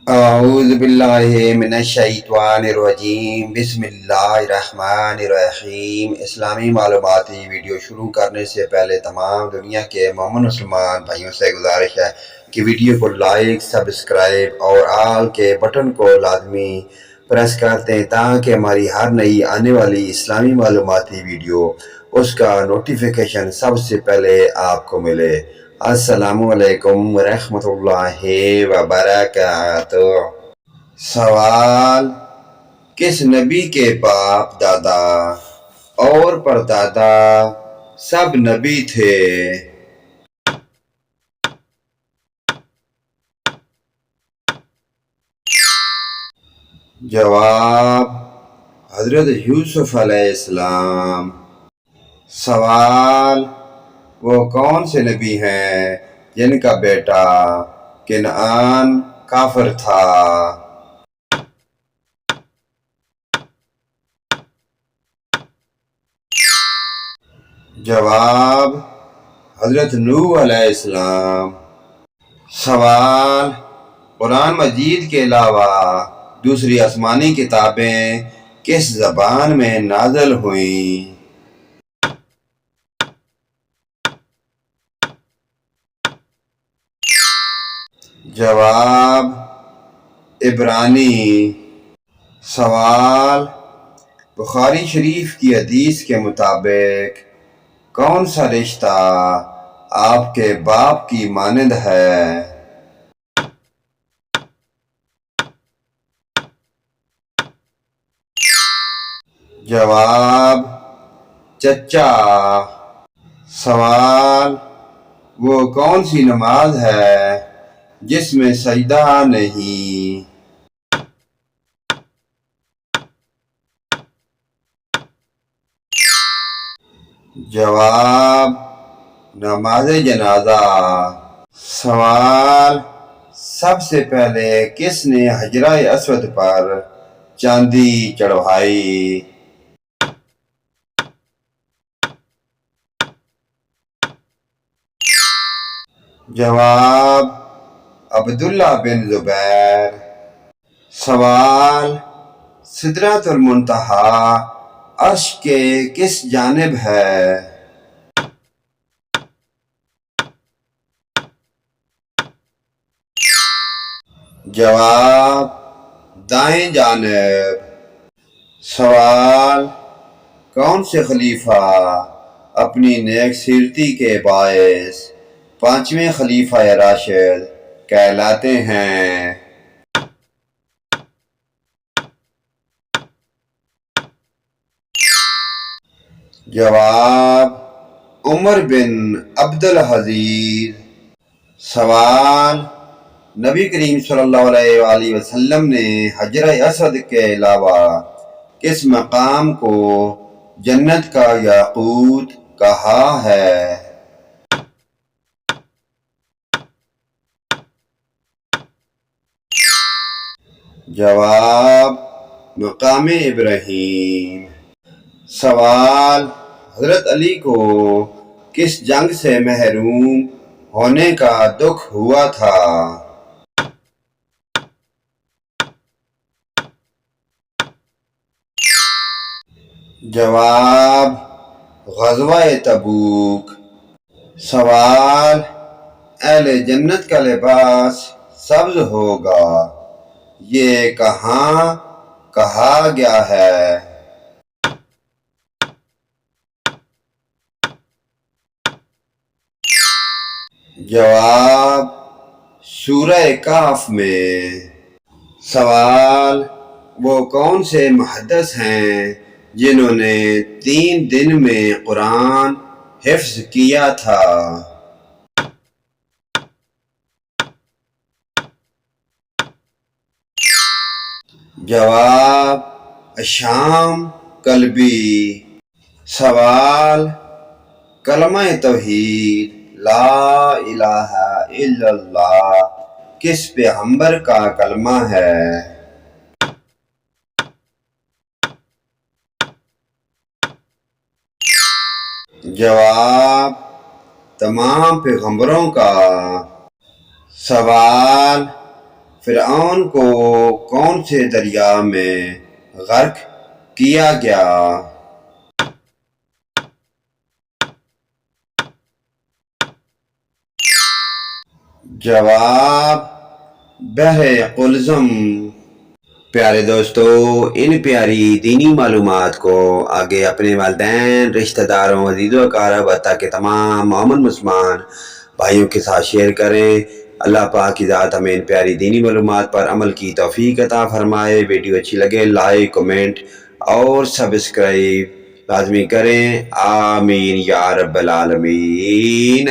اعوذ باللہ من الشیطان الرجیم بسم اللہ الرحمن الرحیم۔ اسلامی معلوماتی ویڈیو شروع کرنے سے پہلے تمام دنیا کے مومن مسلمان بھائیوں سے گزارش ہے کہ ویڈیو کو لائک، سبسکرائب اور آل کے بٹن کو لازمی پریس کر دیں تاکہ ہماری ہر نئی آنے والی اسلامی معلوماتی ویڈیو اس کا نوٹیفیکیشن سب سے پہلے آپ کو ملے۔ السلام علیکم ورحمۃ اللہ وبرکاتہ۔ سوال: کس نبی کے باپ دادا اور پردادا سب نبی تھے؟ جواب: حضرت یوسف علیہ السلام۔ سوال: وہ کون سے نبی ہیں جن کا بیٹا کنعان کافر تھا؟ جواب: حضرت نوح علیہ السلام۔ سوال: قرآن مجید کے علاوہ دوسری آسمانی کتابیں کس زبان میں نازل ہوئیں؟ جواب: عبرانی۔ سوال: بخاری شریف کی حدیث کے مطابق کون سا رشتہ آپ کے باپ کی مانند ہے؟ جواب: چچا۔ سوال: وہ کون سی نماز ہے جس میں سجدہ نہیں؟ جواب: نماز جنازہ۔ سوال: سب سے پہلے کس نے حجرہ اسود پر چاندی چڑھوائی؟ جواب: عبداللہ بن زبیر۔ سوال: سدرۃ المنتہا عرش کے کس جانب ہے؟ جواب: دائیں جانب۔ سوال: کون سے خلیفہ اپنی نیک سیرتی کے باعث پانچویں خلیفہ راشد کہلاتے ہیں؟ جواب: عمر بن عبدالعزیز۔ سوال: نبی کریم صلی اللہ علیہ وآلہ وسلم نے حجرہ اسود کے علاوہ کس مقام کو جنت کا یاقوت کہا ہے؟ جواب: مقام ابراہیم۔ سوال: حضرت علی کو کس جنگ سے محروم ہونے کا دکھ ہوا تھا؟ جواب: غزوہ تبوک۔ سوال: اہل جنت کا لباس سبز ہوگا، یہ کہاں کہا گیا ہے؟ جواب: سورہ کہف میں۔ سوال: وہ کون سے محدث ہیں جنہوں نے 3 دن میں قرآن حفظ کیا تھا؟ جواب: شام کلبی۔ سوال: کلمہ توحید لا الہ الا اللہ کس پیغمبر کا کلمہ ہے؟ جواب: تمام پیغمبروں کا۔ سوال: فرعون کو کون سے دریا میں غرق کیا گیا؟ جواب بحر قلزم۔ پیارے دوستو، ان پیاری دینی معلومات کو آگے اپنے والدین، رشتہ داروں، عزیز و اقارب تاکہ تمام مومن مسلمان بھائیوں کے ساتھ شیئر کریں۔ اللہ پاک کی ذات ہمیں ان پیاری دینی معلومات پر عمل کی توفیق عطا فرمائے۔ ویڈیو اچھی لگے لائک، کمنٹ اور سبسکرائب لازمی کریں۔ آمین یا رب العالمین۔